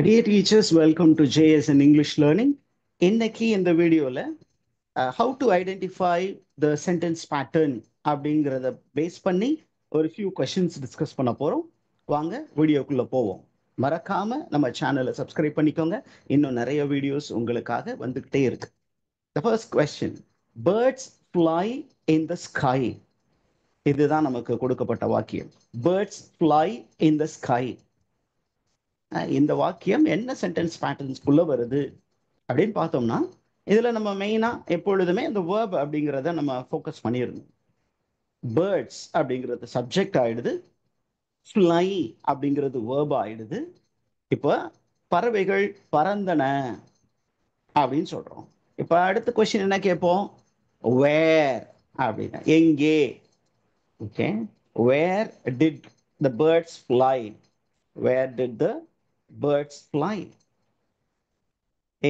Dear teachers, welcome to JSN English Learning. இன்னைக்கு இந்த வீடியோல how to identify the sentence pattern அப்படிங்கிறத base பண்ணி ஒரு few questions டிஸ்கஸ் பண்ண போறோம். வாங்க வீடியோக்குள்ள போவோம். மறக்காம நம்ம சேனலை சப்ஸ்கிரைப் பண்ணிக்கோங்க. இன்னும் நிறைய வீடியோஸ் உங்களுக்காக வந்துகிட்டே இருக்கு. The first question, birds fly in the sky. இதுதான் நமக்கு கொடுக்கப்பட்ட வாக்கியம். Birds fly in the sky. இந்த வாக்கியம் என்ன சென்டென்ஸ் பேட்டர்ன்ஸ்குள்ள வருது அப்படின்னு பார்த்தோம்னா இதுல நம்ம மெயினா எப்பொழுதுமே இந்த வேர்ப் அப்படிங்கிறத நம்ம ஃபோக்கஸ் பண்ணிடணும். பேர்ட்ஸ் அப்படிங்கிறது சப்ஜெக்ட் ஆயிடுது, ஃப்ளை அப்படிங்கிறது வேர்ப் ஆயிடுது. இப்போ பறவைகள் பறந்தன அப்படின்னு சொல்றோம். இப்போ அடுத்த கொஸ்டின் என்ன கேட்போம்? வேர் அப்படின்னா எங்கே. Okay, where did the birds fly? Where did the birds fly?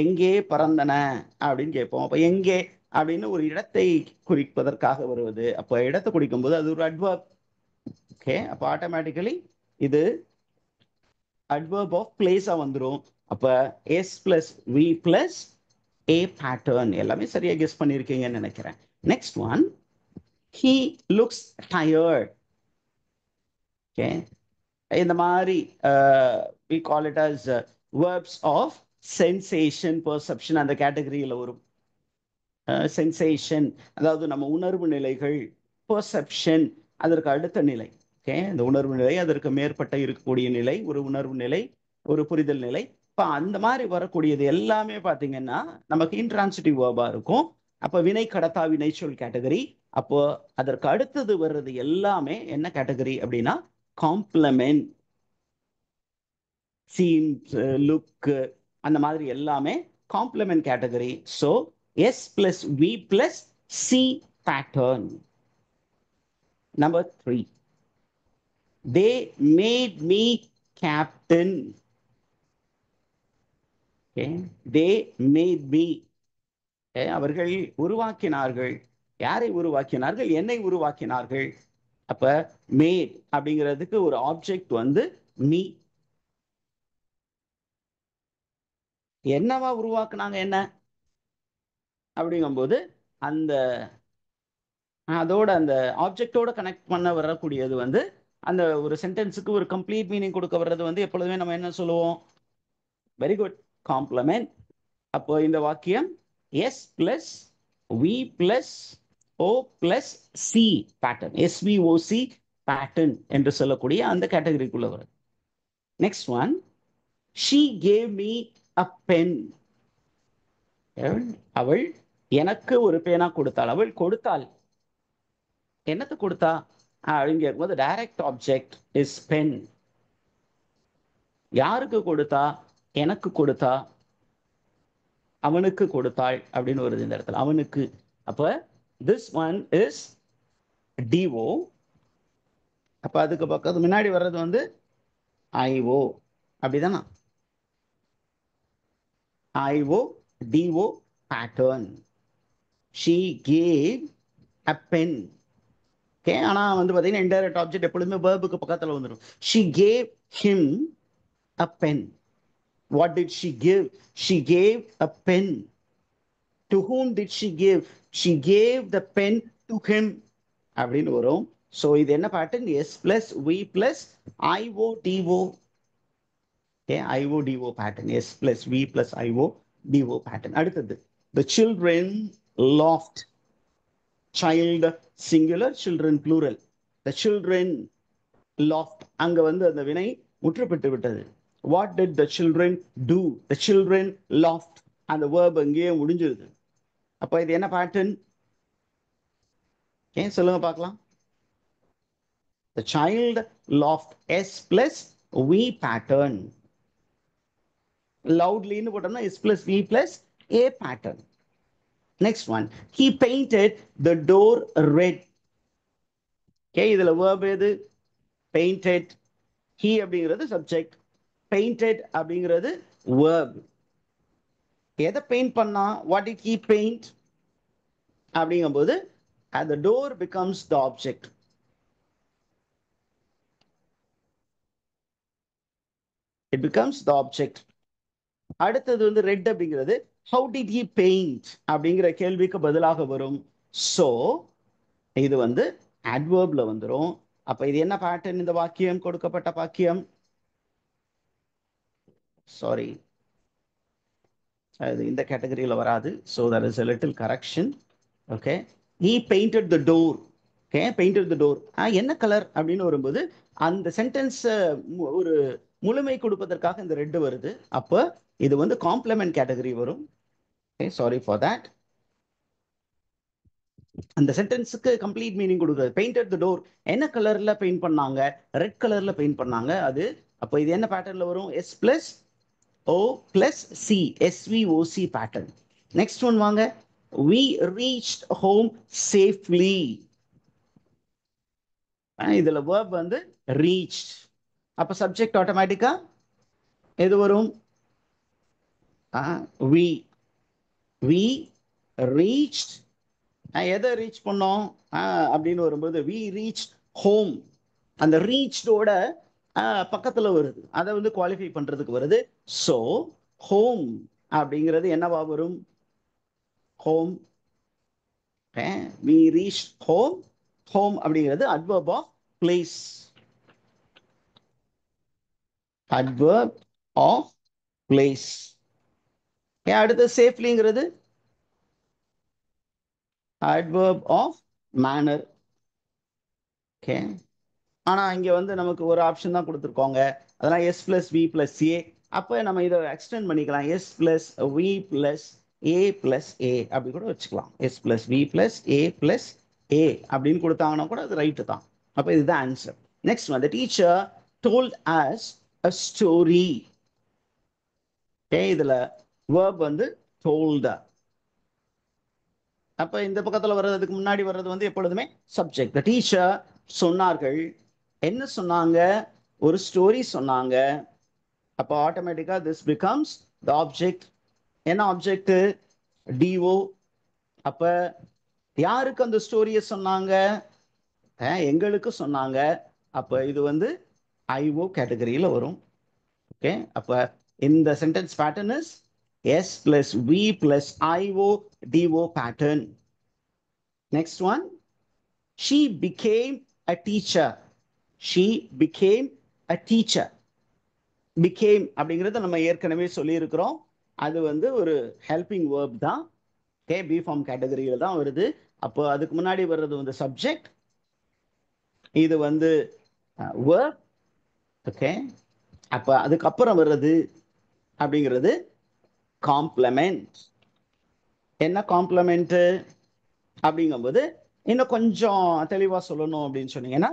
எங்கே பறந்தன அப்படின்னு கேட்போம். அப்ப எங்கே அப்படின்னு ஒரு இடத்தை குறிப்பதற்காக வருவது. அப்ப இடத்தை குறிக்கும் போது அது ஒரு அட்வர்ப். ஓகே, அப்ப ஆட்டோமேட்டிக்கலி இது அட்வர்ப் ஆஃப் பிளேஸா வந்துடும். அப்ப S plus V plus A pattern. எல்லாமே சரியா கெஸ் பண்ணிருக்கீங்கன்னு நினைக்கிறேன். Next one, he looks tired. Okay, இந்த மாதிரி we call it as verbs of sensation perception அந்த கேட்டகரியில் வரும். சென்சேஷன் அதாவது நம்ம உணர்வு நிலைகள், பெர்செப்ஷன் அதற்கு அடுத்த நிலை. ஓகே, இந்த உணர்வு நிலை அதற்கு மேற்பட்ட இருக்கக்கூடிய நிலை, ஒரு உணர்வு நிலை, ஒரு புரிதல் நிலை. இப்போ அந்த மாதிரி வரக்கூடியது எல்லாமே பார்த்தீங்கன்னா நமக்கு இன்ட்ரான்சிட்டிவ் வேர்பா இருக்கும். அப்போ வினை கடத்தா வினைச்சொல் கேட்டகரி. அப்போ அதற்கு அடுத்தது வர்றது எல்லாமே என்ன கேட்டகரி அப்படின்னா காம்ப்ளமெண்ட். சீன்ஸ், லுக் அந்த மாதிரி எல்லாமே complement category. So S plus V plus C pattern. Number 3, they made me captain. They made me, அவர்கள் உருவாக்கினார்கள். யாரை உருவாக்கினார்கள்? என்னை உருவாக்கினார்கள். அப்ப மேட் அப்படிங்கிறதுக்கு ஒரு ஆப்ஜெக்ட் வந்து மீ. என்னவா உருவாக்குனாங்க என்ன அப்படிங்கும்போது அந்த அதோட அந்த ஆப்ஜெக்டோட கனெக்ட் பண்ண வரக்கூடியது வந்து அந்த ஒரு சென்டென்ஸுக்கு ஒரு கம்ப்ளீட் மீனிங் கொடுக்க வர்றது வந்து எப்பொழுதுமே நம்ம என்ன சொல்லுவோம்? Very good, complement. அப்போ இந்த வாக்கியம் S plus V plus O plus C pattern, SVOC pattern என்று சொல்லக்கூடிய அந்த கேட்டகரிக்குள்ள வருது. Next one, she gave me a pen. அவள் எனக்கு ஒரு பேனா கொடுத்தாள். அவள் கொடுத்தாள். என்னத்தை கொடுத்தா அப்படின்னு கேட்கும்போது டைரக்ட் ஆப்ஜெக்ட் இஸ் பென். யாருக்கு கொடுத்தா? எனக்கு கொடுத்தா, அவனுக்கு கொடுத்தாள் அப்படின்னு வருது இந்த இடத்துல, அவனுக்கு. அப்ப திஸ் ஒன் இஸ் டிஓ. அப்ப அதுக்கு பக்கத்து முன்னாடி வர்றது வந்து ஐஓ. அப்படிதானா? IO DO pattern. She gave a pen. Okay, ஆனா வந்து பாத்தீங்கன்னா இன்டைரக்ட் ஆப்ஜெக்ட் எப்பொழுதுமே வேர்புக்கு பக்கத்துல வந்துடும். She gave him a pen. What did she give? She gave a pen. To whom did she give? She gave the pen to him. அப்படின்னு வரும். So இது என்ன pattern? S plus V plus IO DO. Okay, IO DO pattern. S plus V plus IO DO pattern. அடுத்தது, the children laughed. child singular, children plural. the children laughed. அங்க வந்து அந்த வினை முற்றுப்பட்டு விட்டது. What did the children do? The children laughed. அந்த verb அங்கேயே முடிஞ்சிருது. அப்ப இது என்ன பேட்டர்ன்? ஏன் சொல்லுங்க பார்க்கலாம். The child laughed. S plus V pattern. Loudly ன்னு போட்டோம்னா S plus V plus A pattern. Next one, he painted the door red. Okay, இதுல verb எது? painted. He அப்படிங்கிறது subject, painted அப்படிங்கிறது verb. எதை பெயிண்ட் பண்ணா? வாட் டிட் ஹி பெயிண்ட் அப்படிங்கும்போது the door becomes the object. It becomes the object. அடுத்தது வந்து red அப்படிங்கிறது ஹவு டிட் ஹி பெயிண்ட் அப்படிங்கிற கேள்விக்கு பதிலாக வரும். ஸோ இது வந்து அட்வர்ப்ல வந்துடும். அப்ப இது என்ன பேட்டர்ன்? இந்த வாக்கியம், கொடுக்கப்பட்ட வாக்கியம், சாரி, அது இந்த கேட்டகரியில் வராது. So that is a little correction. Okay, he painted the door. Okay, painted the door. என்ன கலர் அப்படின்னு வரும்போது அந்த சென்டென்ஸ் ஒரு முழுமை கொடுப்பதற்காக இந்த ரெட் வருது. அப்போ இது வந்து காம்ப்ளிமெண்ட் கேட்டகரி வரும். Okay, sorry for that. அந்த சென்டென்ஸுக்கு கம்ப்ளீட் மீனிங் கொடுக்குறது. பெயிண்டட் த டோர், என்ன கலர்ல பெயிண்ட் பண்ணாங்க? ரெட் கலர்ல பெயிண்ட் பண்ணாங்க. அது அப்போ இது என்ன பேட்டர்ன்ல வரும்? S plus O plus C, S V O C pattern. Next one வாங்க. we reached home safely. இதுல verb வந்து reached. அப்ப சப்ஜெக்ட் ஆட்டோமேட்டிக்கா எது வரும்? we we reached. எதை ரீச் பண்ணோம் அப்படின்னு வரும்போது we reached home. அந்த ரீச்டோட பக்கத்துல வருது, அதை வந்து குவாலிஃபை பண்றதுக்கு வருது. ஸோ ஹோம் அப்படிங்கிறது என்னவா வரும்? Home. we reached home. Home அப்படிங்கிறது adverb of place. adverb of place. அடுத்து சேஃப்லிங்கிறது adverb of manner. ஓகே, ஆனா இங்க வந்து நமக்கு ஒரு ஆப்ஷன் தான் கொடுத்துருக்கோங்க, அதெல்லாம் S plus V plus A. அப்ப நம்ம இதை எக்ஸ்டெண்ட் பண்ணிக்கலாம், S plus V plus A plus A அப்படி கூட வச்சுக்கலாம். S plus V plus A plus A அப்படின்னு கொடுத்தாங்கன்னா கூட அது ரைட்டு தான். அப்ப இதுதான் ஆன்சர். நெக்ஸ்ட் வந்து teacher told us a story. இதுல verb வந்து told. அப்ப இந்த பக்கத்துல வர்றதுக்கு முன்னாடி வர்றது வந்து எப்பொழுதுமே சப்ஜெக்ட். டீச்சர் சொன்னார்கள். என்ன சொன்னாங்க? ஒரு ஸ்டோரி சொன்னாங்க. அப்ப ஆட்டோமேட்டிக்கா திஸ் பிகம்ஸ் த ஆப்ஜெக்ட். என்ன ஆப்ஜெக்ட்? டிஓ. அப்ப யாருக்கு அந்த ஸ்டோரியை சொன்னாங்க? எங்களுக்கு சொன்னாங்க. அப்ப இது வந்து ஐஓ கேட்டகரியில வரும். ஓகே, அப்ப இந்த sentence pattern is S plus V plus IO DO pattern. Next one, she became a teacher. she became a teacher. became அப்படிங்கறத நம்ம ஏற்கனவே சொல்லி இருக்கிறோம். அது வந்து ஒரு ஹெல்பிங் வேர்ப் தான். ஓகே, பி ஃபார்ம் கேட்டகரியில தான் வருது. அப்போ அதுக்கு முன்னாடி வர்றது வந்து சப்ஜெக்ட், இது வந்து வேர்ப். ஓகே, அப்ப அதுக்கப்புறம் வர்றது அப்படிங்கிறது காம்ப்ளமெண்ட். என்ன காம்ப்ளமெண்ட் அப்படிங்கும்போது இன்னும் கொஞ்சம் தெளிவா சொல்லணும் அப்படின்னு சொன்னீங்கன்னா,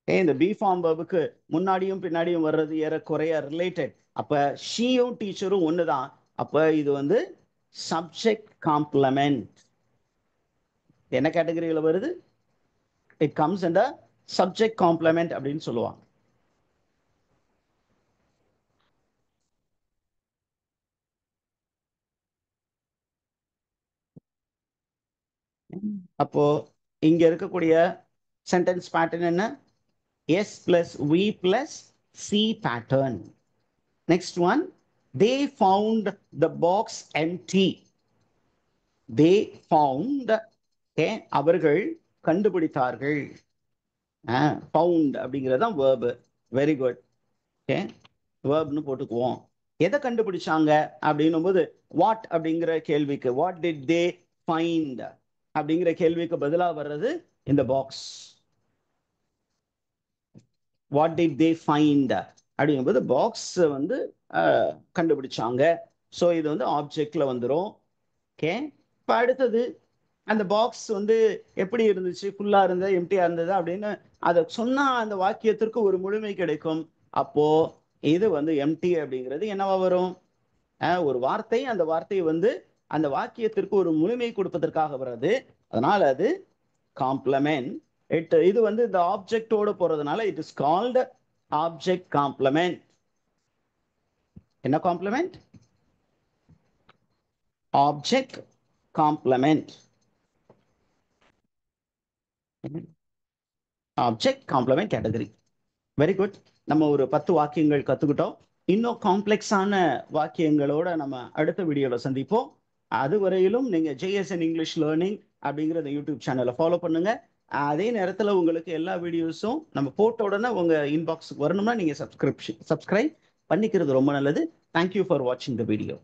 இந்த பி ஃபார்ம் வேர்புக்கு முன்னாடியும் பின்னாடியும் வர்றது ஏறக்குறைய ரிலேட்டட். அப்ப ஷீயும் டீச்சரும் ஒண்ணுதான். அப்ப இது வந்து சப்ஜெக்ட் காம்ப்ளமெண்ட். என்ன கேட்டகரியில வருது? It comes under subject complement அப்படின்னு சொல்லுவாங்க. அப்போ இங்க இருக்கக்கூடிய சென்டென்ஸ் பேட்டர்ன் என்ன? S plus V plus C pattern. Next one, they found the box empty. They found, அவர்கள் கண்டுபிடித்தார்கள். ஃபவுண்ட் அப்படிங்கிறது தான் வேர்பு. Very good. ஓகே, வேர்ப்னு போட்டுக்குவோம். எதை கண்டுபிடிச்சாங்க அப்படின்னும் போது வாட் அப்படிங்கிற கேள்விக்கு, வாட் டிட் தே ஃபைண்ட் அப்படிங்கிற கேள்விக்கு பதிலா வர்றது இந்த box. What did they find அப்படிங்கும்போது பாக்ஸ் வந்து கண்டுபிடிச்சாங்க. ஸோ இது வந்து ஆப்ஜெக்ட்ல வந்துடும். ஓகே, இப்போ அடுத்தது அந்த பாக்ஸ் வந்து எப்படி இருந்துச்சு? ஃபுல்லா இருந்தது, எம்டியா இருந்தது அப்படின்னு அதை சொன்னா அந்த வாக்கியத்திற்கு ஒரு முழுமை கிடைக்கும். அப்போ இது வந்து எம்டி அப்படிங்கிறது என்னவா வரும்? ஒரு வார்த்தை, அந்த வார்த்தை வந்து அந்த வாக்கியத்திற்கு ஒரு முழுமை கொடுப்பதற்காக வர்றது. அதனால அது காம்ப்ளமெண்ட். இது வந்து இந்த ஆப்ஜெக்டோட போறதுனால it is called object complement. என்ன complement? Object complement. Object complement category. Very good. நம்ம ஒரு 10 வாக்கியங்கள் கத்துக்கிட்டோம். இன்னும் காம்ப்ளெக்ஸான வாக்கியங்களோட நம்ம அடுத்த வீடியோல சந்திப்போம். அதுவரையிலும் நீங்க ஜேஎஸ்என் இங்கிலீஷ் லேர்னிங் அப்படிங்கிற இந்த யூடியூப் சேனலை ஃபாலோ பண்ணுங்க. அதே நேரத்துல உங்களுக்கு எல்லா வீடியோஸும் நம்ம போட்ட உடனே உங்க இன்பாக்ஸுக்கு வரணும்னா நீங்க சப்ஸ்கிரைப் பண்ணிக்கிறது ரொம்ப நல்லது. தேங்க்யூ ஃபார் வாட்சிங் த வீடியோ.